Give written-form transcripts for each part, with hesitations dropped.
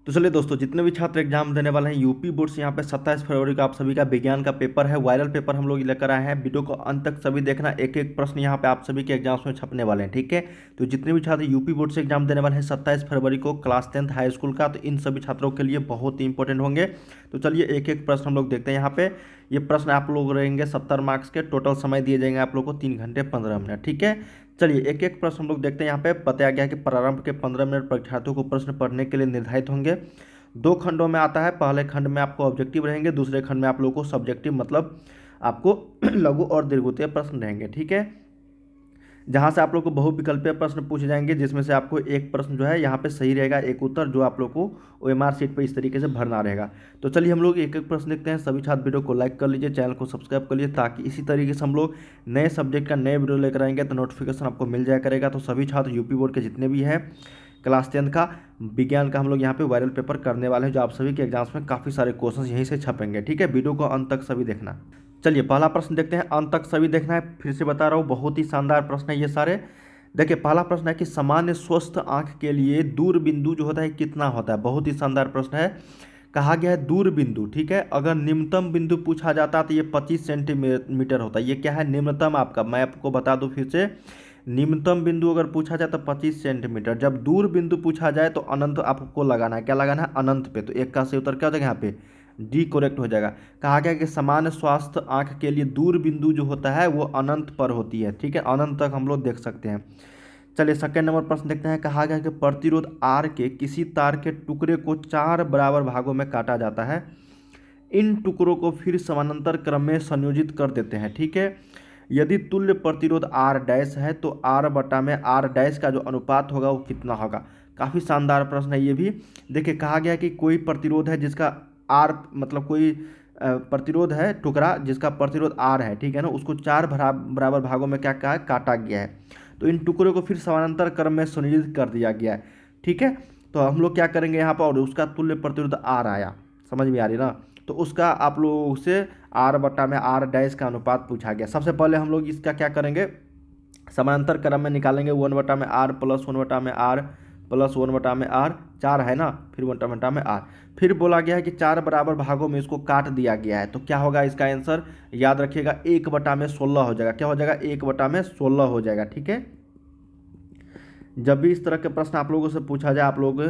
तो चलिए दोस्तों, जितने भी छात्र एग्जाम देने वाले हैं यूपी बोर्ड से, यहाँ पे 27 फरवरी को आप सभी का विज्ञान का पेपर है। वायरल पेपर हम लोग लेकर आए हैं। वीडियो को अंत तक सभी देखना, एक एक प्रश्न यहाँ पे आप सभी के एग्जाम्स में छपने वाले हैं, ठीक है। तो जितने भी छात्र यूपी बोर्ड से एग्जाम देने वाले हैं 27 फरवरी को क्लास 10th हाई स्कूल का, तो इन सभी छात्रों के लिए बहुत ही इंपॉर्टेंट होंगे। तो चलिए एक एक प्रश्न हम लोग देखते हैं। यहाँ पे ये प्रश्न आप लोग रहेंगे 70 मार्क्स के। टोटल समय दिए जाएंगे आप लोग को 3 घंटे 15 मिनट, ठीक है। चलिए एक एक प्रश्न हम लोग देखते हैं। यहाँ पे बताया गया है कि प्रारंभ के 15 मिनट परीक्षार्थियों को प्रश्न पढ़ने के लिए निर्धारित होंगे। 2 खंडों में आता है। पहले खंड में आपको ऑब्जेक्टिव रहेंगे, दूसरे खंड में आप लोगों को सब्जेक्टिव मतलब आपको लघु और दीर्घोत्तरीय प्रश्न रहेंगे, ठीक है। जहां से आप लोग को बहुविकल्पीय प्रश्न पूछे जाएंगे, जिसमें से आपको एक प्रश्न जो है यहाँ पे सही रहेगा, एक उत्तर जो आप लोग को OMR शीट पे इस तरीके से भरना रहेगा। तो चलिए हम लोग एक एक प्रश्न देखते हैं। सभी छात्र वीडियो को लाइक कर लीजिए, चैनल को सब्सक्राइब कर लीजिए, ताकि इसी तरीके से हम लोग नए सब्जेक्ट का नए वीडियो लेकर आएंगे तो नोटिफिकेशन आपको मिल जाया करेगा। तो सभी छात्र यूपी बोर्ड के जितने भी हैं क्लास 10th का विज्ञान का हम लोग यहाँ पे वायरल पेपर करने वाले हैं, जो आप सभी के एग्जाम्स में काफ़ी सारे क्वेश्चंस यहीं से छपेंगे, ठीक है। वीडियो को अंत तक सभी देखना। चलिए पहला प्रश्न देखते हैं, अंत तक सभी देखना है। फिर से बता रहा हूँ, बहुत ही शानदार प्रश्न है ये सारे। देखिए पहला प्रश्न है कि सामान्य स्वस्थ आंख के लिए दूर बिंदु जो होता है कितना होता है। बहुत ही शानदार प्रश्न है। कहा गया है दूर बिंदु, ठीक है। अगर निम्नतम बिंदु पूछा जाता तो ये 25 सेंटीमीटर होता है। ये क्या है, निम्नतम आपका, मैं आपको बता दूं फिर से। निम्नतम बिंदु अगर पूछा जाए तो 25 सेंटीमीटर। जब दूर बिंदु पूछा जाए तो अनंत आपको लगाना है। क्या लगाना है, अनंत पे। तो एक का सही उत्तर क्या हो जाएगा, यहाँ पे डी करेक्ट हो जाएगा। कहा गया कि सामान्य स्वास्थ्य आंख के लिए दूर बिंदु जो होता है वो अनंत पर होती है, ठीक है। अनंत तक हम लोग देख सकते हैं। चलिए सेकंड नंबर प्रश्न देखते हैं। कहा गया कि प्रतिरोध आर के किसी तार के टुकड़े को 4 बराबर भागों में काटा जाता है। इन टुकड़ों को फिर समानांतर क्रम में संयोजित कर देते हैं, ठीक है। यदि तुल्य प्रतिरोध आर डैश है तो आर बटा में आर डैश का जो अनुपात होगा वो कितना होगा। काफ़ी शानदार प्रश्न है ये भी। देखिए कहा गया कि कोई प्रतिरोध है जिसका आर मतलब कोई प्रतिरोध है टुकड़ा जिसका प्रतिरोध आर है, ठीक है ना, उसको 4 बराबर भागों में क्या कहा है, काटा गया है। तो इन टुकड़ों को फिर समानांतर क्रम में संयोजित कर दिया गया है, ठीक है। तो हम लोग क्या करेंगे यहाँ पर, और उसका तुल्य प्रतिरोध आर आया, समझ में आ रही ना। तो उसका आप लोगों से आर बटा में आर डैश का अनुपात पूछा गया। सबसे पहले हम लोग इसका क्या करेंगे, समानांतर क्रम में निकालेंगे। 1 बटा में आर प्लस 1 बटा में आर प्लस 1 बटा में आर, 4 है ना, फिर 1 बटा में आर। फिर बोला गया है कि 4 बराबर भागों में इसको काट दिया गया है। तो क्या होगा इसका आंसर, याद रखिएगा 1 बटा में 16 हो जाएगा। क्या हो जाएगा, 1 बटा में 16 हो जाएगा, ठीक है। जब भी इस तरह के प्रश्न आप लोगों से पूछा जाए, आप लोग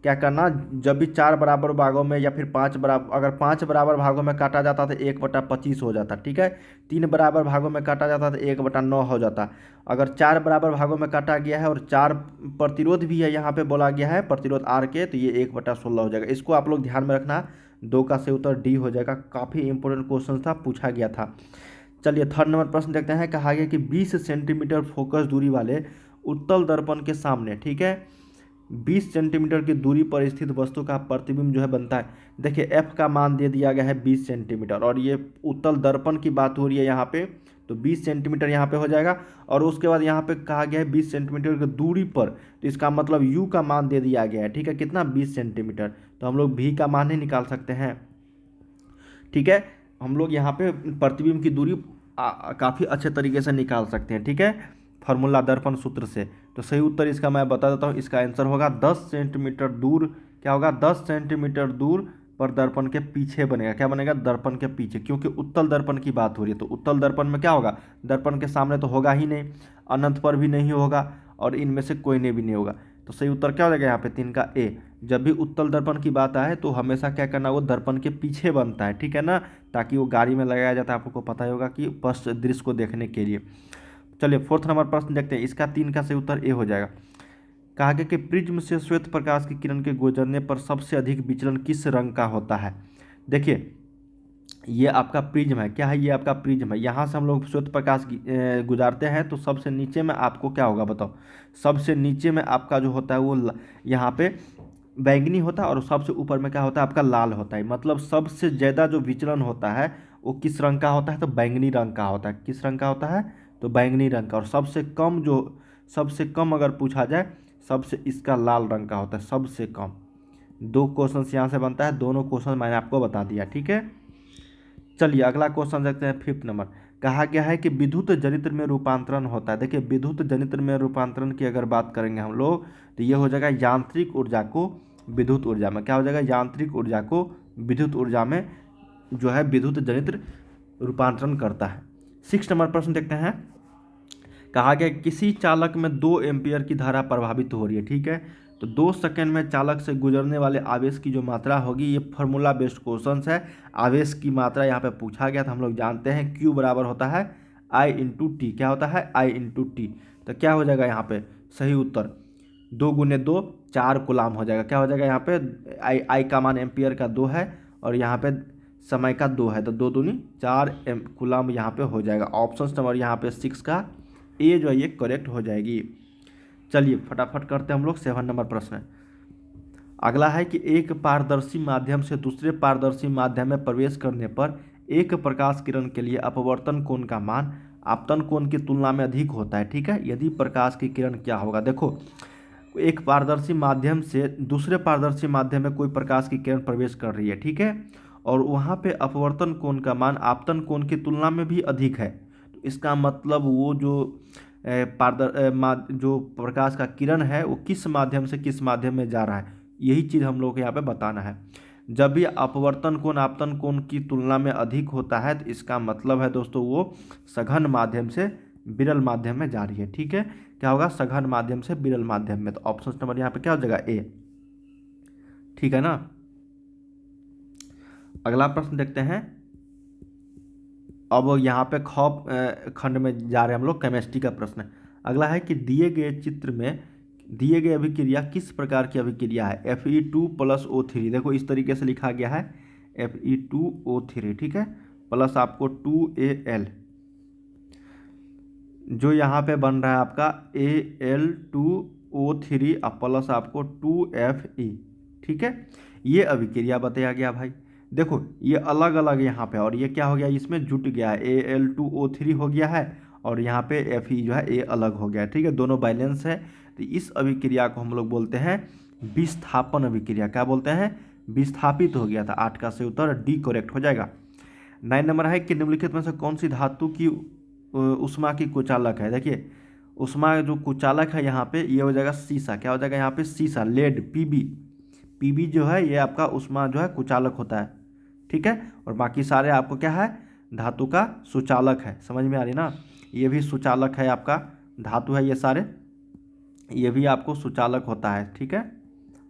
क्या करना, जब भी 4 बराबर भागों में या फिर 5 बराबर, अगर 5 बराबर भागों में काटा जाता तो 1/25 हो जाता, ठीक है। 3 बराबर भागों में काटा जाता तो 1/9 हो जाता। अगर 4 बराबर भागों में काटा गया है और 4 प्रतिरोध भी है, यहाँ पे बोला गया है प्रतिरोध आर के, तो ये 1/16 हो जाएगा। इसको आप लोग ध्यान में रखना। 2 का सही उत्तर डी हो जाएगा। काफ़ी इंपॉर्टेंट क्वेश्चन था, पूछा गया था। चलिए थर्ड नंबर प्रश्न देखते हैं। कहा गया कि 20 सेंटीमीटर फोकस दूरी वाले उत्तल दर्पण के सामने, ठीक है, 20 सेंटीमीटर की दूरी पर स्थित वस्तु का प्रतिबिंब जो है बनता है। देखिए एफ का मान दे दिया गया है 20 सेंटीमीटर, और ये उत्तल दर्पण की बात हो रही है यहाँ पे, तो 20 सेंटीमीटर यहाँ पे हो जाएगा। और उसके बाद यहाँ पे कहा गया है 20 सेंटीमीटर की दूरी पर, तो इसका मतलब यू का मान दे दिया गया है, ठीक है, कितना, 20 सेंटीमीटर। तो हम लोग भी का मान ही निकाल सकते हैं, ठीक है। हम लोग यहाँ पे प्रतिबिंब की दूरी काफ़ी अच्छे तरीके से निकाल सकते हैं, ठीक है, फार्मूला दर्पण सूत्र से। तो सही उत्तर इसका मैं बता देता हूँ, इसका आंसर होगा 10 सेंटीमीटर दूर। क्या होगा, 10 सेंटीमीटर दूर पर दर्पण के पीछे बनेगा। क्या बनेगा, दर्पण के पीछे, क्योंकि उत्तल दर्पण की बात हो रही है। तो उत्तल दर्पण में क्या होगा, दर्पण के सामने तो होगा ही नहीं, अनंत पर भी नहीं होगा, और इनमें से कोई ने भी नहीं होगा। तो सही उत्तर क्या हो जाएगा यहाँ पे, 3 का ए। जब भी उत्तल दर्पण की बात आए तो हमेशा क्या करना, वो दर्पण के पीछे बनता है, ठीक है ना, ताकि वो गाड़ी में लगाया जाता है, आपको पता ही होगा कि स्पष्ट दृश्य को देखने के लिए। चलिए फोर्थ नंबर प्रश्न देखते हैं। इसका 3 का सही उत्तर ए हो जाएगा। कहा गया कि प्रिज्म से श्वेत प्रकाश की किरण के गुजरने पर सबसे अधिक विचलन किस रंग का होता है। देखिए ये आपका प्रिज्म है। क्या है, ये आपका प्रिज्म है। यहाँ से हम लोग श्वेत प्रकाश गुजारते हैं तो सबसे नीचे में आपको क्या होगा बताओ, सबसे नीचे में आपका जो होता है वो यहाँ पे बैंगनी होता है, और सबसे ऊपर में क्या होता है आपका लाल होता है। मतलब सबसे ज़्यादा जो विचलन होता है वो किस रंग का होता है, तो बैंगनी रंग का होता है। किस रंग का होता है, तो बैंगनी रंग का। और सबसे कम अगर पूछा जाए, सबसे इसका लाल रंग का होता है, सबसे कम। 2 क्वेश्चन यहाँ से बनता है, दोनों क्वेश्चन मैंने आपको बता दिया, ठीक है। चलिए अगला क्वेश्चन देखते हैं, 5th नंबर। कहा गया है कि विद्युत जनित्र में रूपांतरण होता है। देखिए विद्युत जनित्र में रूपांतरण की अगर बात करेंगे हम लोग, तो ये हो जाएगा यांत्रिक ऊर्जा को विद्युत ऊर्जा में। क्या हो जाएगा, यांत्रिक ऊर्जा को विद्युत ऊर्जा में जो है विद्युत जनित रूपांतरण करता है। 6 नंबर प्रश्न देखते हैं। कहा गया किसी चालक में 2 एम्पियर की धारा प्रभावित हो रही है, ठीक है। तो 2 सेकंड में चालक से गुजरने वाले आवेश की जो मात्रा होगी, ये फार्मूला बेस्ड क्वेश्चंस है। आवेश की मात्रा यहाँ पे पूछा गया था, हम लोग जानते हैं Q बराबर होता है I इंटू टी। क्या होता है, I इंटू टी। तो क्या हो जाएगा यहाँ पे सही उत्तर 2 गुने 2 4 कूलाम हो जाएगा। क्या हो जाएगा यहाँ पे I का मान एम्पियर का 2 है और यहाँ पे समय का 2 है, तो 2 दूनी 4 कूलाम यहाँ पे हो जाएगा। ऑप्शन नंबर यहाँ पे 6 का ए जो है ये करेक्ट हो जाएगी। चलिए फटाफट करते हैं हम लोग 7 नंबर प्रश्न। अगला है कि एक पारदर्शी माध्यम से दूसरे पारदर्शी माध्यम में प्रवेश करने पर एक प्रकाश किरण के लिए अपवर्तन कोण का मान आपतन कोण की तुलना में अधिक होता है, ठीक है। यदि प्रकाश की किरण क्या होगा, देखो एक पारदर्शी माध्यम से दूसरे पारदर्शी माध्यम में कोई प्रकाश की किरण प्रवेश कर रही है, ठीक है, और वहाँ पे अपवर्तन कोण का मान आपतन कोण की तुलना में भी अधिक है। तो इसका मतलब वो जो जो प्रकाश का किरण है वो किस माध्यम से किस माध्यम में जा रहा है, यही चीज़ हम लोग को यहाँ पे बताना है। जब भी अपवर्तन कोण आपतन कोण की तुलना में अधिक होता है तो इसका मतलब है दोस्तों वो सघन माध्यम से विरल माध्यम में जा रही है, ठीक है। क्या होगा, सघन माध्यम से विरल माध्यम में। तो ऑप्शन नंबर यहाँ पे क्या हो जाएगा, ए, ठीक है ना। अगला प्रश्न देखते हैं। अब यहाँ पे ख खंड में जा रहे हैं हम लोग, केमिस्ट्री का प्रश्न। अगला है कि दिए गए चित्र में दिए गए अभिक्रिया किस प्रकार की अभिक्रिया है, Fe2 प्लस O3। देखो इस तरीके से लिखा गया है Fe2O3, ठीक है, प्लस आपको 2Al, जो यहाँ पे बन रहा है आपका Al2O3 प्लस आपको 2Fe, ठीक है। ये अभिक्रिया बताया गया भाई। देखो ये अलग अलग यहाँ पे, और ये क्या हो गया, इसमें जुट गया है, Al2O3 हो गया है और यहाँ पे Fe जो है ए अलग हो गया है, ठीक है, दोनों बैलेंस है। तो इस अभिक्रिया को हम लोग बोलते हैं विस्थापन अभिक्रिया। क्या बोलते हैं, विस्थापित हो गया था। 8 का सही उत्तर डी करेक्ट हो जाएगा। 9 नंबर है कि निम्नलिखित में से कौन सी धातु की उष्मा की कुचालक है। देखिए उष्मा जो कुचालक है यहाँ पे ये हो जाएगा सीसा। क्या हो जाएगा यहाँ पे, सीसा, लेड, पीबी जो है ये आपका उष्मा जो है कुचालक होता है, ठीक है। और बाकी सारे आपको क्या है, धातु का सुचालक है। समझ में आ रही ना, ये भी सुचालक है, आपका धातु है, ये सारे ये भी आपको सुचालक होता है, ठीक है।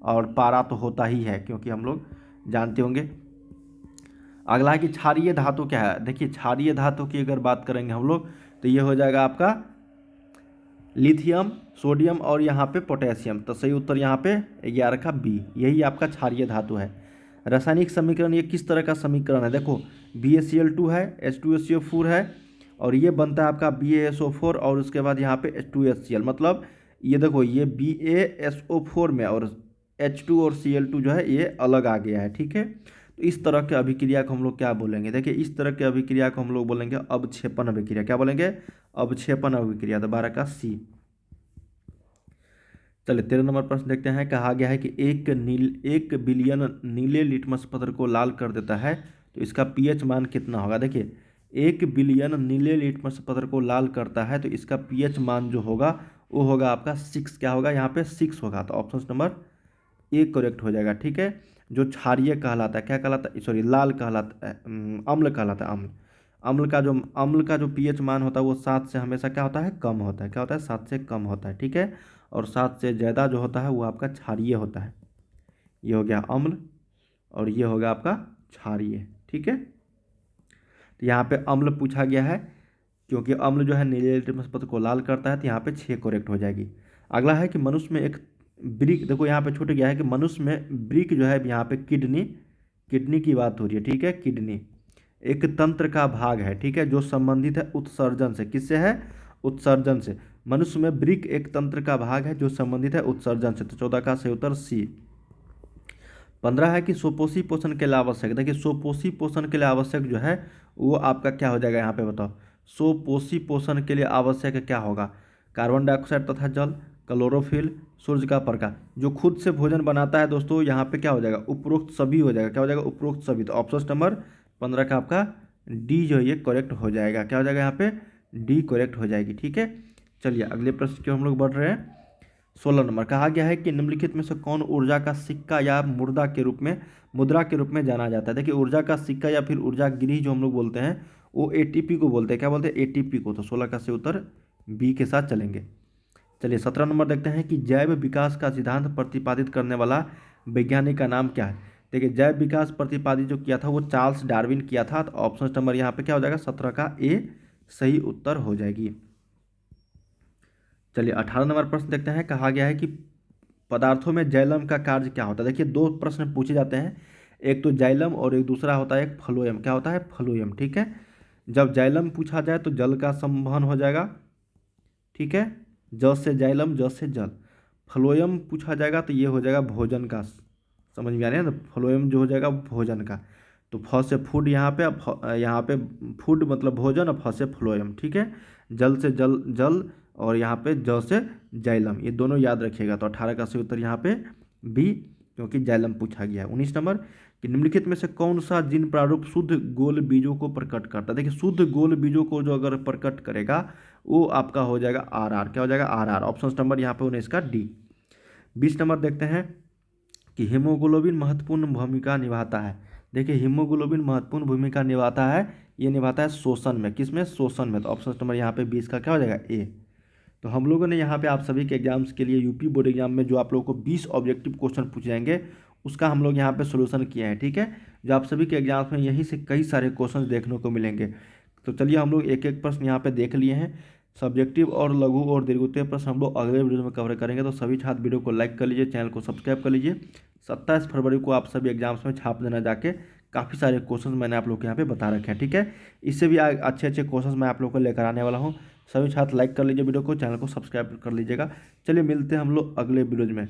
और पारा तो होता ही है क्योंकि हम लोग जानते होंगे। अगला है कि क्षारीय धातु क्या है। देखिए क्षारीय धातु की अगर बात करेंगे हम लोग तो ये हो जाएगा आपका लिथियम, सोडियम और यहाँ पे पोटेशियम। तो सही उत्तर यहाँ पे 11 का बी, यही आपका क्षारीय धातु है। रासायनिक समीकरण ये किस तरह का समीकरण है, देखो BaCl2 है, H2SO4 है और ये बनता है आपका BaSO4 और उसके बाद यहाँ पे H2HCl। मतलब ये देखो ये BaSO4 में और H2 और Cl2 जो है ये अलग आ गया है, ठीक है। तो इस तरह के अभिक्रिया को हम लोग क्या बोलेंगे, देखिए इस तरह के अभिक्रिया को हम लोग बोलेंगे अवक्षेपण अभिक्रिया। क्या बोलेंगे, अवक्षेपण अभिक्रिया। तो 12 का सी। चलिए 13 नंबर प्रश्न देखते हैं। कहा गया है कि 1 बिलियन नीले लिटमस पत्र को लाल कर देता है तो इसका pH मान कितना होगा। देखिए 1 बिलियन नीले लिटमस पत्र को लाल करता है तो इसका pH मान जो होगा वो होगा आपका 6। क्या होगा यहाँ पे 6 होगा। तो ऑप्शन नंबर ए करेक्ट हो जाएगा, ठीक है। जो क्षारीय कहलाता है, क्या कहलाता है, सॉरी लाल कहलाता है, अम्ल कहलाता है, अम्ल। अम्ल का जो pH मान होता है वो 7 से हमेशा क्या होता है, कम होता है। क्या होता है, 7 से कम होता है, ठीक है। और 7 से ज़्यादा जो होता है वो आपका क्षारीय होता है। ये हो गया अम्ल और ये होगा आपका क्षारीय, ठीक है। तो यहाँ पे अम्ल पूछा गया है क्योंकि अम्ल जो है नीले लिटमस पत्र को लाल करता है, तो यहाँ पे 6 करेक्ट हो जाएगी। अगला है कि मनुष्य में एक ब्रिक, देखो यहाँ पे छूट गया है कि मनुष्य में ब्रिक जो है यहाँ पे किडनी की बात हो रही है, ठीक है। किडनी एक तंत्र का भाग है, ठीक है, जो संबंधित है उत्सर्जन से। किससे है, उत्सर्जन से। मनुष्य में ब्रिक एक तंत्र का भाग है जो संबंधित है उत्सर्जन से। तो 14 का सही उत्तर सी। 15 है कि सुपोषी पोषण के लिए आवश्यक। देखिए सुपोषी पोषण के लिए आवश्यक जो है वो आपका क्या हो जाएगा, यहाँ पे बताओ। सुपोषी पोषण के लिए आवश्यक क्या होगा, कार्बन डाइऑक्साइड तथा जल, क्लोरोफिल, सूर्य का प्रकाश। जो खुद से भोजन बनाता है दोस्तों यहाँ पे क्या हो जाएगा, उपरोक्त सभी हो जाएगा। क्या हो जाएगा, उपरोक्त सभी। तो ऑप्शन नंबर 15 का आपका डी जो है ये करेक्ट हो जाएगा। क्या हो जाएगा यहाँ पे, डी करेक्ट हो जाएगी, ठीक है। चलिए अगले प्रश्न की हम लोग बढ़ रहे हैं। 16 नंबर कहा गया है कि निम्नलिखित में से कौन ऊर्जा का सिक्का या मुद्रा के रूप में जाना जाता है। देखिए ऊर्जा का सिक्का या फिर ऊर्जा गिरी जो हम लोग बोलते हैं वो एटीपी को बोलते हैं। क्या बोलते हैं? एटीपी को। तो 16 का से उत्तर बी के साथ चलेंगे। चलिए 17 नंबर देखते हैं कि जैव विकास का सिद्धांत प्रतिपादित करने वाला वैज्ञानिक का नाम क्या है। देखिए जैव विकास प्रतिपादित जो किया था वो चार्ल्स डार्विन किया था। तो ऑप्शन नंबर यहाँ पे क्या हो जाएगा? 17 का ए सही उत्तर हो जाएगी। चलिए 18 नंबर प्रश्न देखते हैं। कहा गया है कि पदार्थों में जाइलम का कार्य क्या होता है। देखिए दो प्रश्न पूछे जाते हैं, एक तो जाइलम और एक दूसरा होता है एक फ्लोएम। क्या होता है? फ्लोएम। ठीक है, जब जाइलम पूछा जाए तो जल का संवहन हो जाएगा। ठीक है, ज से जाइलम, ज से जल। फ्लोएम पूछा जाएगा तो ये हो जाएगा भोजन का। समझ में आ रहा है ना? फ्लोएम जो हो जाएगा भोजन का। तो फ से फूड यहाँ पे, यहाँ पे फूड मतलब भोजन, और फ से फ्लोएम। ठीक है, जल से जल और यहाँ पे ज से जाइलम, ये दोनों याद रखिएगा। तो 18 का सही उत्तर यहाँ पे बी, क्योंकि जाइलम पूछा गया है। 19 नंबर कि निम्नलिखित में से कौन सा जीन प्रारूप शुद्ध गोल बीजों को प्रकट करता है। देखिए शुद्ध गोल बीजों को जो अगर प्रकट करेगा वो आपका हो जाएगा RR। क्या हो जाएगा? RR। ऑप्शन नंबर यहाँ पे 19 का डी। 20 नंबर देखते हैं कि हीमोग्लोबिन महत्वपूर्ण भूमिका निभाता है। देखिए हीमोग्लोबिन महत्वपूर्ण भूमिका निभाता है, ये निभाता है शोषण में। किसमें? शोषण में। तो ऑप्शन नंबर यहाँ पे 20 का क्या हो जाएगा? ए। तो हम लोगों ने यहाँ पे आप सभी के एग्जाम्स के लिए यूपी बोर्ड एग्जाम में जो आप लोगों को 20 ऑब्जेक्टिव क्वेश्चन पूछे जाएंगे उसका हम लोग यहाँ पे सोल्यूशन किए हैं। ठीक है, जो आप सभी के एग्जाम्स में यहीं से कई सारे क्वेश्चन देखने को मिलेंगे। तो चलिए हम लोग एक एक प्रश्न यहाँ पे देख लिए हैं। सब्जेक्टिव और लघु और दीर्घोत्तरीय प्रश्न हम लोग अगले वीडियो में कवर करेंगे। तो सभी छात्र वीडियो को लाइक कर लीजिए, चैनल को सब्सक्राइब कर लीजिए। 27 फरवरी को आप सभी एग्जाम्स में छाप देना जाके। काफ़ी सारे क्वेश्चन मैंने आप लोग के यहाँ पे बता रखे हैं। ठीक है, इससे भी अच्छे अच्छे क्वेश्चन मैं आप लोग को लेकर आने वाला हूँ। सभी छात्र लाइक कर लीजिए वीडियो को, चैनल को सब्सक्राइब कर लीजिएगा। चलिए मिलते हैं हम लोग अगले वीडियो में।